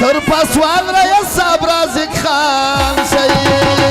ستر پاسوان رئیس صاحب رازق خان شهید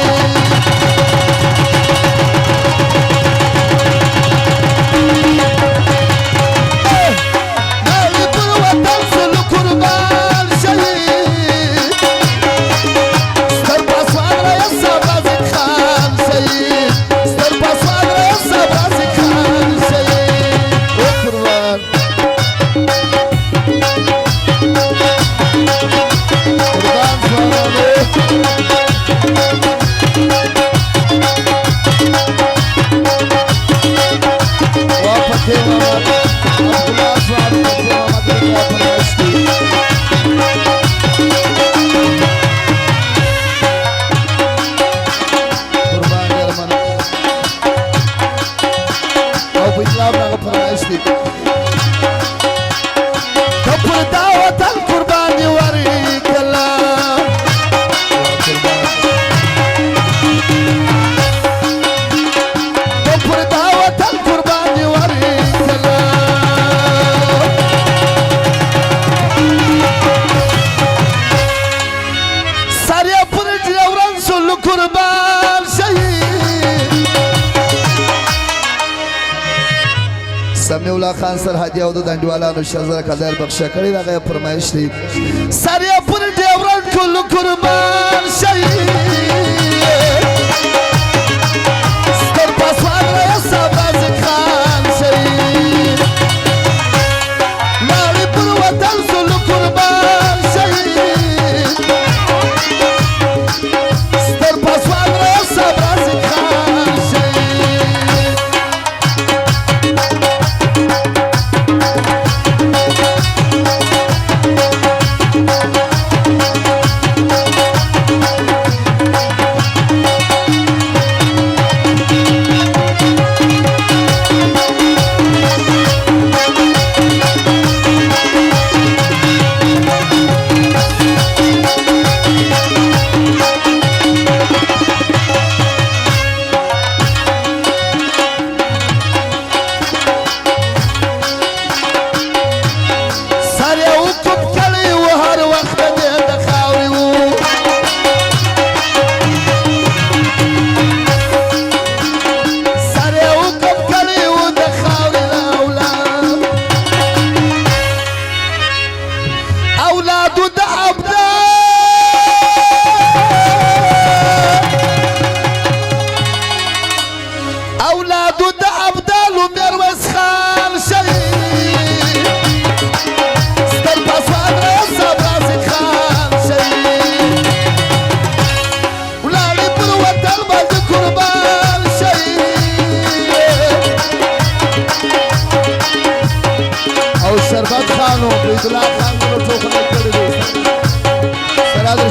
سمیع الله خان سر هدیه او د دنډوالانو شزره قدر بخښه کړی دا غي فرمایش دی سره پر ډیورن ټول قربان شي ستر پاسوان رئیس صاحب رازق خان شي لاړې پر وطن ټول قربان شي ستر پاسوان رئیس صاحب رازق خان شي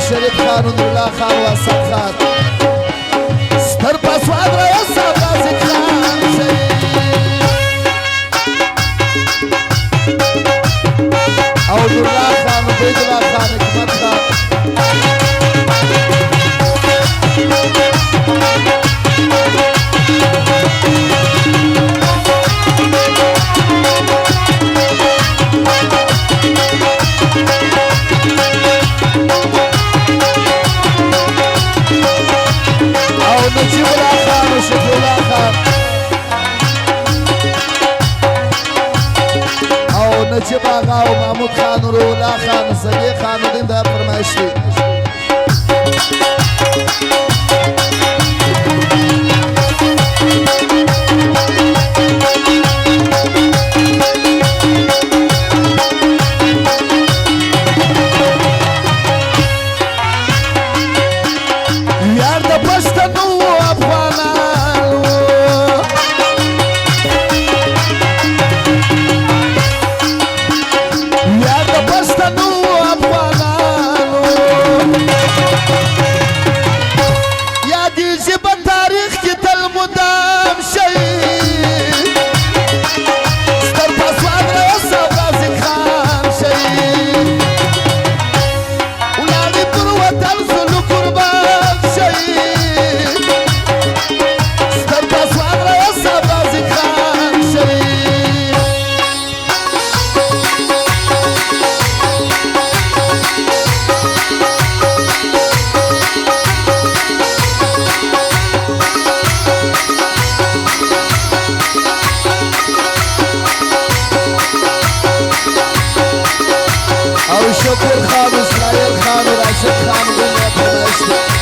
شریف خان الله خان واسط خان ستر پاسوان رئیس صاحب رازق خان شي او الله خان عبید الله خان حکمت خان نجیب الله خان و شفیع الله خان او نجیب آقا و محمود خان و روح الله خان صدیق خان و دین دا فرمایش دی شکر خان اسماعیل خان و راشد خان گونه فرمایش دی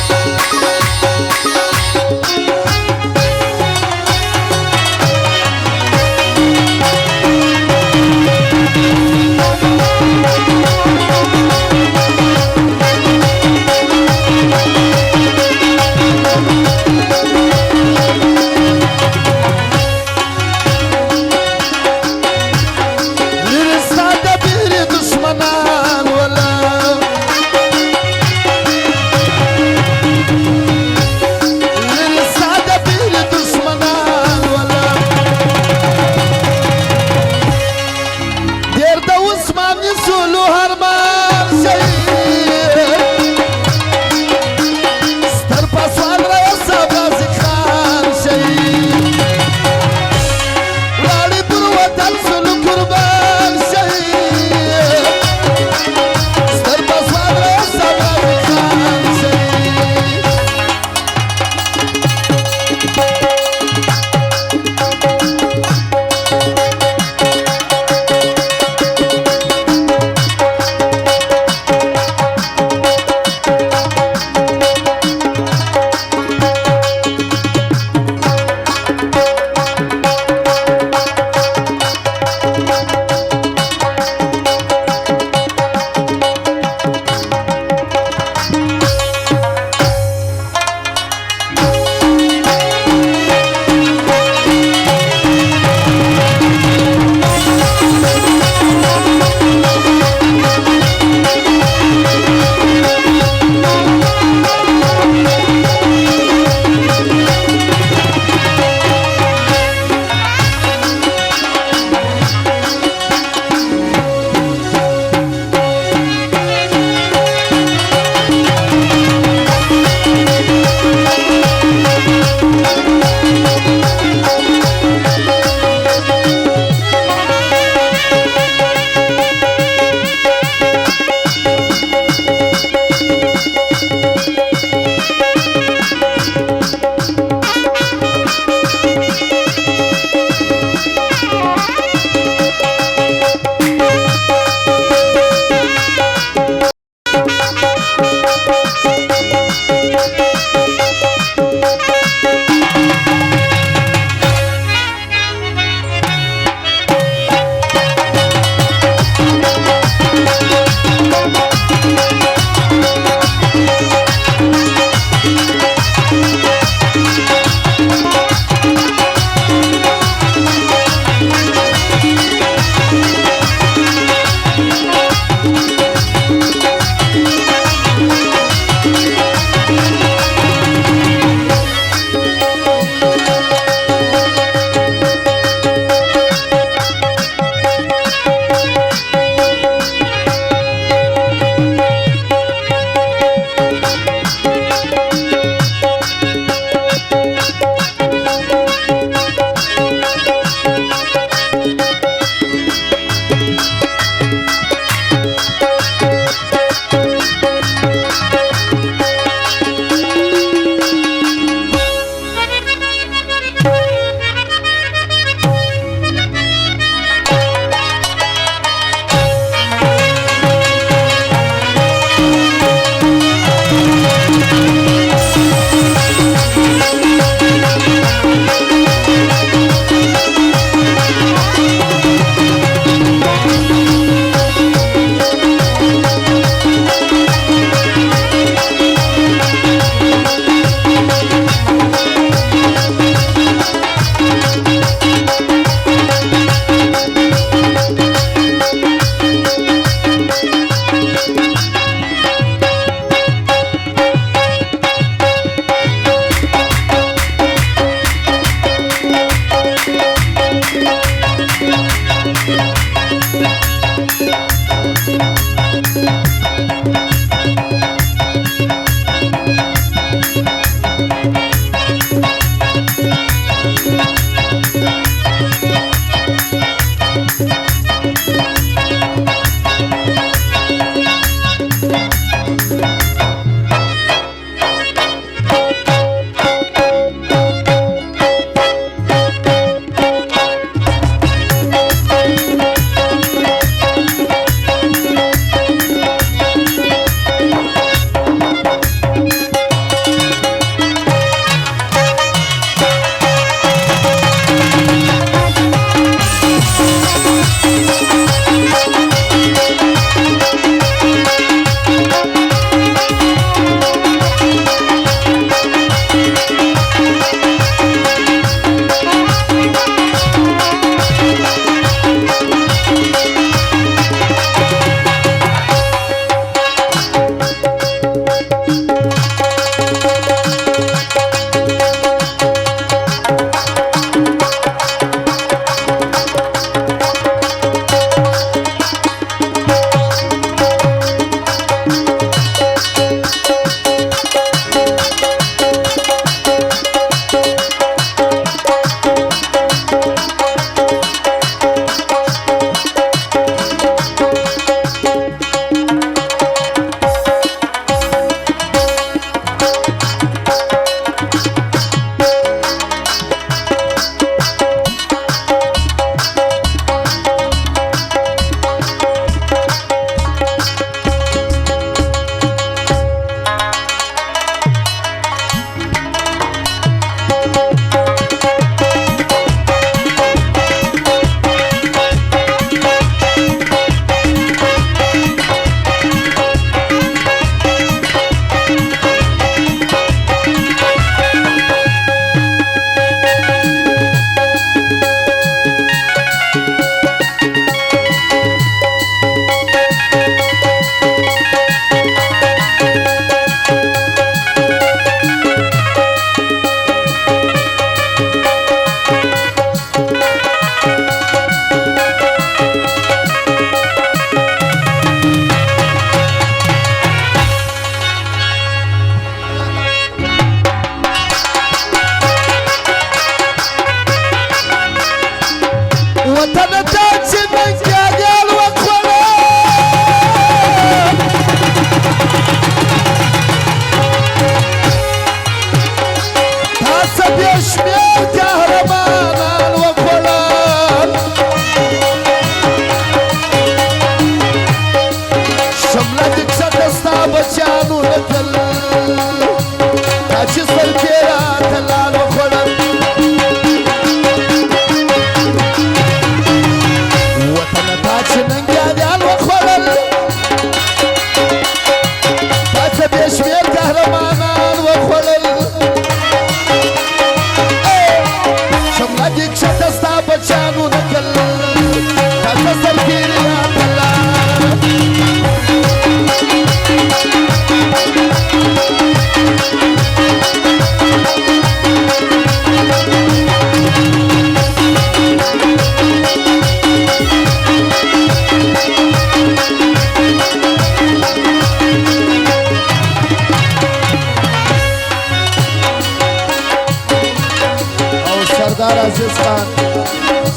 عزیز خان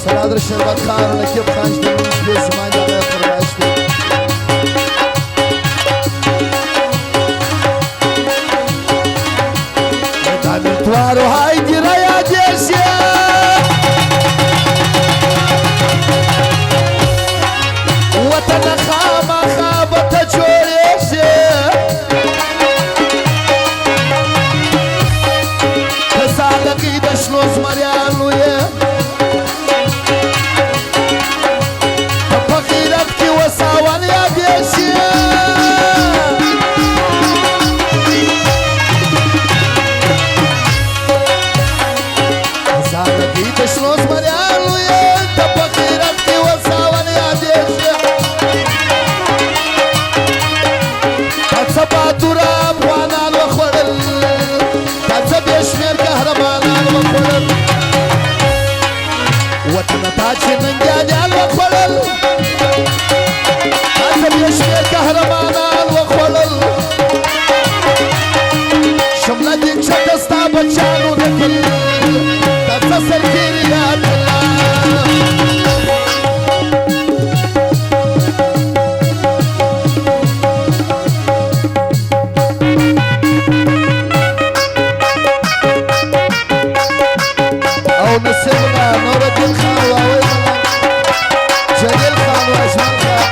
سرادر شربت خان و نکیب خان جدیدونش به زمانی آقای فرمایش دی تعمیر توارو های دیره یادیشه وطن خاما خوابت جوریشه کسالقی دشنوز مریانویه فقیرت کی وساوان یادیشه کسالقی دشنوز مریانویه فقیرت کی وساوان یادیشه باتورا افغانان وخوړل تازه بې شمېر قهرمانان وخوړل وطن ته چې ننګیانیان وخوړل تازه بې شمېر قهرمانان وخوړل شمله دې چټه ستا بچیانو نکل تازه سرتېري یاد نسيبنا نور الدين خان وعويل جليل خان واجمل خان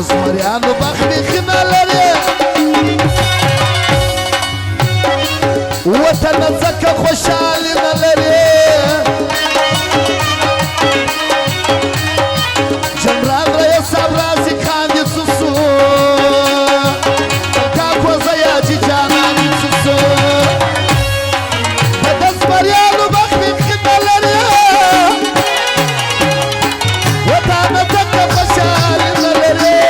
زمریانو بخبی خیمه لري وطن زکه خوشحالی نلري جنرال رئیس صاحب رازی خان دی سوسو کاکو زیاجی جانان دی سوسو د زمریانو بخبی خیمه لري وطن زکه خوشحالی نلري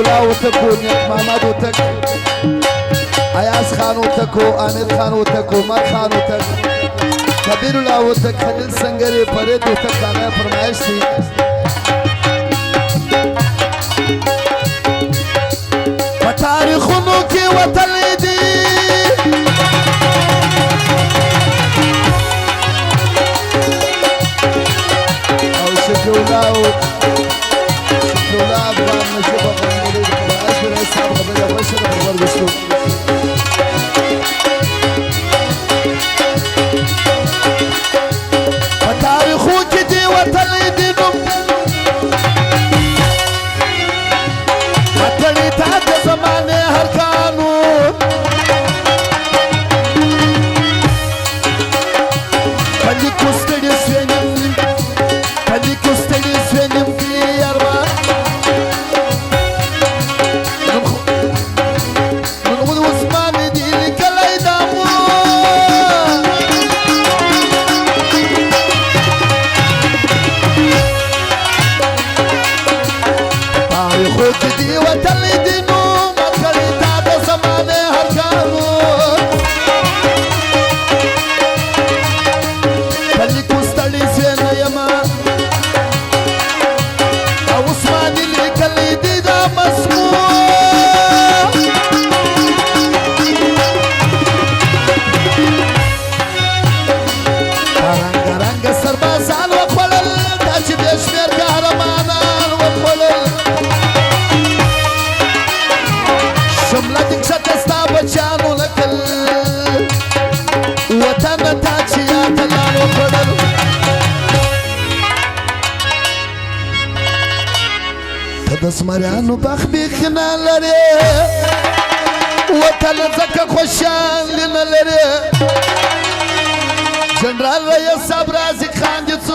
عبدالله وتکو نیک محمد وتک ایاز خان وتکو عامر خان وتکو عمر خان وتک کبیر الله وتک خلیل سنگری فرید وتک داغه فرمایش دی په تاریخونو کې وطن دی او شکر الله افغان نشوف افغان دې په اخر حساب غوډه بشره ورغښتو په تاریخو کې دی وطن دې نو وطن ته د زمانه هر قانون پلی کوستړي دي وطن دي نو مکړی تا د زمانه هر قانون کلی کوستړی زنه یما او عثماني لیکلی دي دا مضمون رنګ رنګ سربازان وخوړل دا چې بې شمېر قهرمانان وخوړل شمله دې کښته ستا بچیانو نکل وطن تا چې یاته لار وخوړل ته د زمریانو بخ بیخي نه لرې وطن ځکه خوشحالي نه لرې جنرال رئیس صاحب رازق خان دې څه